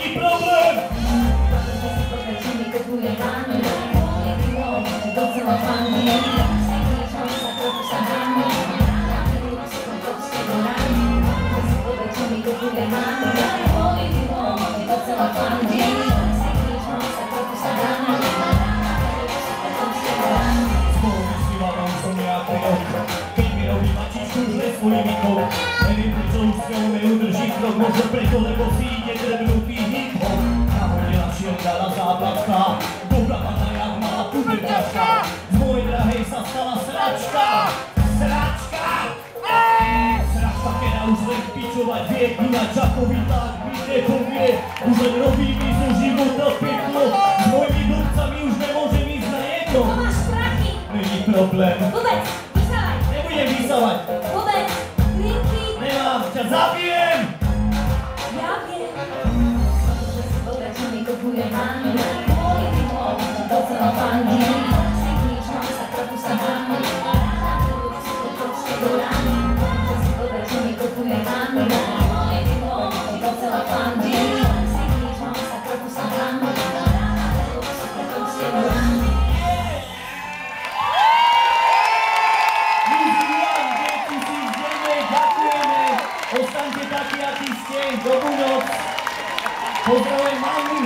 není problém. Keď mi robí mačičku už nesvojimi krok, neviem prečo už s ňou neudrží krok, možno preto, lebo si ide drbnutý hip-hop. Nahodila šielka záplavka, dobrá pana jak malá puberťačka, z mojej drahej sa stala sračka. Sračka! Sračka, keď už len pičovať vie, ináč ako vy tak mi nepovie, už len robí mi zo života peklo, s mojimi blbcami už nemôžem ísť na jedno. To máš strachy! Není problém. Vôbec, vysávaj! Nebudem vysávať. Vôbec, drinky! Nemám, ťa zabijem! Ja viem. Že si dobre, že mi kupuje mami. Môj vývod, že docela fandí. Nič mám sa trochu sa máme. Si to počte do rány. Že si dobre, že mi kupuje mami. Môj vývod, že docela fandí. Nič mám sa trochu sa máme. Si to počte do rány. Ostaňte takí, akí ste, dobrú noc. Pozdravujem mamu.